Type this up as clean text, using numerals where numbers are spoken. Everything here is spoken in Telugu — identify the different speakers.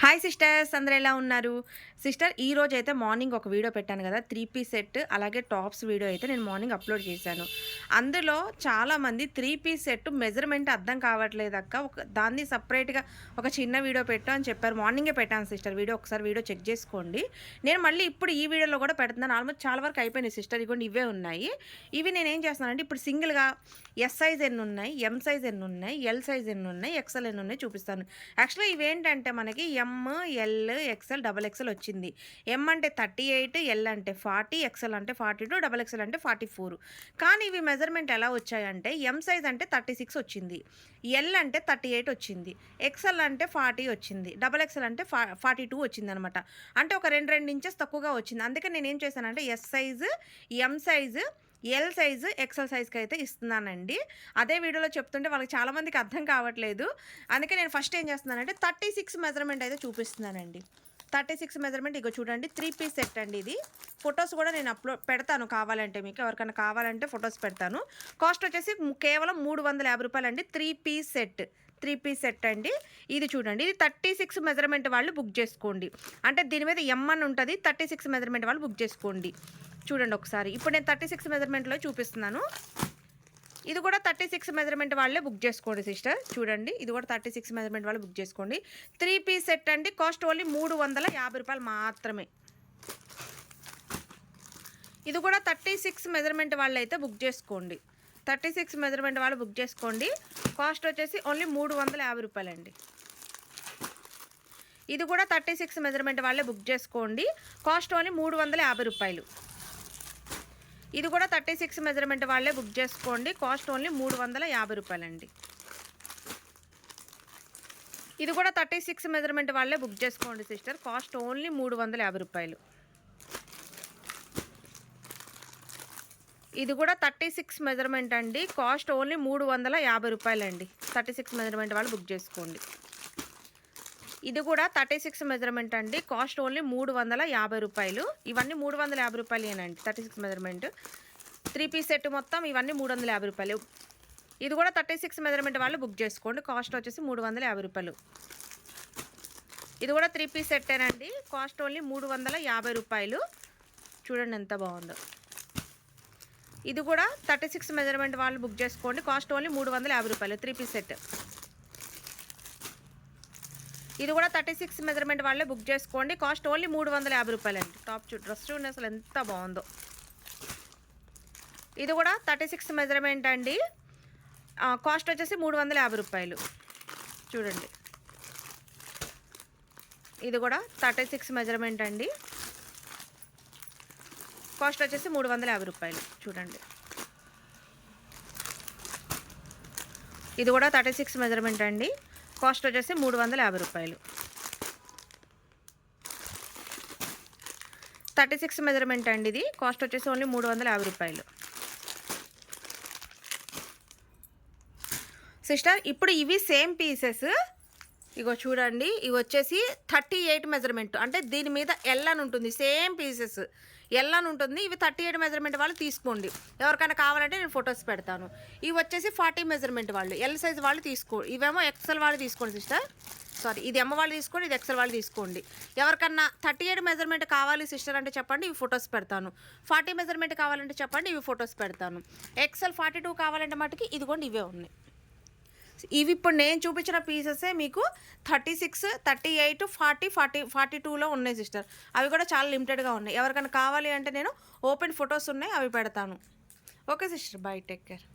Speaker 1: హాయ్ సిస్టర్స్, అందరూ ఎలా ఉన్నారు? సిస్టర్, ఈ రోజు అయితే మార్నింగ్ ఒక వీడియో పెట్టాను కదా, 3 పీస్ సెట్ అలాగే టాప్స్ వీడియో అయితే నేను మార్నింగ్ అప్లోడ్ చేశాను. అందులో చాలామంది 3 పీస్ సెట్ మెజర్మెంట్ అర్థం కావట్లేదు అక్క, దాన్ని సపరేట్గా ఒక చిన్న వీడియో పెట్టు అని చెప్పారు. మార్నింగే పెట్టాను సిస్టర్ వీడియో, ఒకసారి వీడియో చెక్ చేసుకోండి. నేను మళ్ళీ ఇప్పుడు ఈ వీడియోలో కూడా పెడుతున్నాను. ఆల్మోస్ట్ చాలా వరకు అయిపోయినాయి సిస్టర్, ఇవ్వండి ఇవే ఉన్నాయి. ఇవి నేనేం చేస్తున్నానంటే ఇప్పుడు సింగిల్గా ఎస్ సైజ్ ఎన్ని ఉన్నాయి, ఎం సైజ్ ఎన్ని ఉన్నాయి, ఎల్ సైజ్ ఎన్ని ఉన్నాయి, ఎక్సెల్ ఎన్ని ఉన్నాయి చూపిస్తాను. యాక్చువల్గా ఇవేంటంటే మనకి ఎం, ఎల్, ఎక్సెల్, డబల్ ఎక్సెల్ వచ్చింది. ఎం అంటే 38, ఎల్ అంటే 40, ఎక్సెల్ అంటే 42, డబల్ ఎక్సెల్ అంటే 44. కానీ ఇవి మెజర్మెంట్ ఎలా వచ్చాయంటే ఎం సైజ్ అంటే 36 వచ్చింది, ఎల్ అంటే 38 వచ్చింది, ఎక్సెల్ అంటే 40 వచ్చింది, డబల్ ఎక్సెల్ అంటే 42 వచ్చింది అనమాట. అంటే ఒక 2 ఇంచెస్ తక్కువగా వచ్చింది. అందుకే నేను ఏం చేశానంటే S size, M size, L size, XL సైజ్కి అయితే ఇస్తున్నానండి. అదే వీడియోలో చెప్తుంటే వాళ్ళకి చాలామందికి అర్థం కావట్లేదు. అందుకే నేను ఫస్ట్ ఏం చేస్తున్నానంటే 36 మెజర్మెంట్ అయితే చూపిస్తున్నానండి. 36 మెజర్మెంట్ ఇగో చూడండి, 3 పీస్ సెట్ అండి ఇది. ఫొటోస్ కూడా నేను పెడతాను కావాలంటే, మీకు ఎవరికైనా కావాలంటే ఫొటోస్ పెడతాను. కాస్ట్ వచ్చేసి కేవలం 350 రూపాయలు అండి. 3 పీస్ సెట్, 3 పీస్ సెట్ అండి. ఇది చూడండి, ఇది 36 మెజర్మెంట్ వాళ్ళు బుక్ చేసుకోండి. అంటే దీని మీద ఎం అని ఉంటుంది, 36 మెజర్మెంట్ వాళ్ళు బుక్ చేసుకోండి. చూడండి ఒకసారి, ఇప్పుడు నేను 36 మెజర్మెంట్లో చూపిస్తున్నాను. ఇది కూడా 36 మెజర్మెంట్ వాళ్ళే బుక్ చేసుకోండి సిస్టర్. చూడండి, ఇది కూడా 36 మెజర్మెంట్ వాళ్ళు బుక్ చేసుకోండి. 3 పీస్ సెట్ అండి, కాస్ట్ ఓన్లీ 350 రూపాయలు మాత్రమే. ఇది కూడా 36 మెజర్మెంట్ వాళ్ళు అయితే బుక్ చేసుకోండి. 36 మెజర్మెంట్ వాళ్ళు బుక్ చేసుకోండి. కాస్ట్ వచ్చేసి ఓన్లీ 350 రూపాయలండి. ఇది కూడా 36 మెజర్మెంట్ వాళ్ళే బుక్ చేసుకోండి. కాస్ట్ ఓన్లీ 350 రూపాయలు. ఇది కూడా 36 మెజర్మెంట్ వాళ్ళే బుక్ చేసుకోండి. కాస్ట్ ఓన్లీ 350 రూపాయలండి. ఇది కూడా 36 మెజర్మెంట్ వాళ్ళే బుక్ చేసుకోండి సిస్టర్. కాస్ట్ ఓన్లీ 350 రూపాయలు. ఇది కూడా 36 మెజర్మెంట్ అండి. కాస్ట్ ఓన్లీ 350 రూపాయలండి. 36 మెజర్మెంట్ వాళ్ళు బుక్ చేసుకోండి. ఇది కూడా 36 మెజర్మెంట్ అండి. కాస్ట్ ఓన్లీ 350 రూపాయలు. ఇవన్నీ 350 రూపాయలేనండి. 36 మెజర్మెంట్ 3 పీస్ సెట్ మొత్తం ఇవన్నీ 350 రూపాయలు. ఇది కూడా 36 మెజర్మెంట్ వాళ్ళు బుక్ చేసుకోండి. కాస్ట్ వచ్చేసి 350 రూపాయలు. ఇది కూడా 3 పీస్ సెట్టేనండి. కాస్ట్ ఓన్లీ 350 రూపాయలు. చూడండి ఎంత బాగుందో. ఇది కూడా 36 మెజర్మెంట్ వాళ్ళు బుక్ చేసుకోండి. కాస్ట్ ఓన్లీ 350 రూపాయలు. 3 పీస్ సెట్. ఇది కూడా 36 మెజర్మెంట్ వాళ్ళే బుక్ చేసుకోండి. కాస్ట్ ఓన్లీ 350 రూపాయలండి. టాప్ డ్రెస్ చూడండి అసలు ఎంత బాగుందో. ఇది కూడా 36 మెజర్మెంట్ అండి. కాస్ట్ వచ్చేసి 350 రూపాయలు. చూడండి, ఇది కూడా 36 మెజర్మెంట్ అండి. కాస్ట్ వచ్చేసి 350 రూపాయలు. చూడండి, ఇది కూడా 36 మెజర్మెంట్ అండి. కాస్ట్ వచ్చేసి 350 రూపాయలు. 36 మెజర్మెంట్ అండి ఇది. కాస్ట్ వచ్చేసి ఓన్లీ 350 రూపాయలు. సిస్టర్, ఇప్పుడు ఇవి సేమ్ పీసెస్. ఇగో చూడండి, ఇవి వచ్చేసి 38 మెజర్మెంట్. అంటే దీని మీద ఎల్ అని ఉంటుంది. సేమ్ పీసెస్ ఎల్ అని ఉంటుంది. ఇవి 38 మెజర్మెంట్ వాళ్ళు తీసుకోండి. ఎవరికైనా కావాలంటే నేను ఫొటోస్ పెడతాను. ఇవి వచ్చేసి 40 మెజర్మెంట్ వాళ్ళు, ఎల్ సైజ్ వాళ్ళు తీసుకోండి. ఇవేమో ఎక్సెల్ వాళ్ళు తీసుకోండి సిస్టర్. సారీ, ఇది ఎమ్మ వాళ్ళు తీసుకోండి, ఇది ఎక్సెల్ వాళ్ళు తీసుకోండి. ఎవరికన్నా 38 మెజర్మెంట్ కావాలి సిస్టర్ అంటే చెప్పండి, ఇవి ఫొటోస్ పెడతాను. 40 మెజర్మెంట్ కావాలంటే చెప్పండి, ఇవి ఫొటోస్ పెడతాను. ఎక్సెల్ 42 కావాలంటే మటుకి ఇదిగోండి ఇవే ఉన్నాయి. ఇవి ఇప్పుడు నేను చూపించిన పీసెసే మీకు 36, 38, 40, 42లో ఉన్నాయి సిస్టర్. అవి కూడా చాలా లిమిటెడ్గా ఉన్నాయి. ఎవరికైనా కావాలి అంటే నేను ఓపెన్ ఫొటోస్ ఉన్నాయి, అవి పెడతాను. Okay sister, by, take care.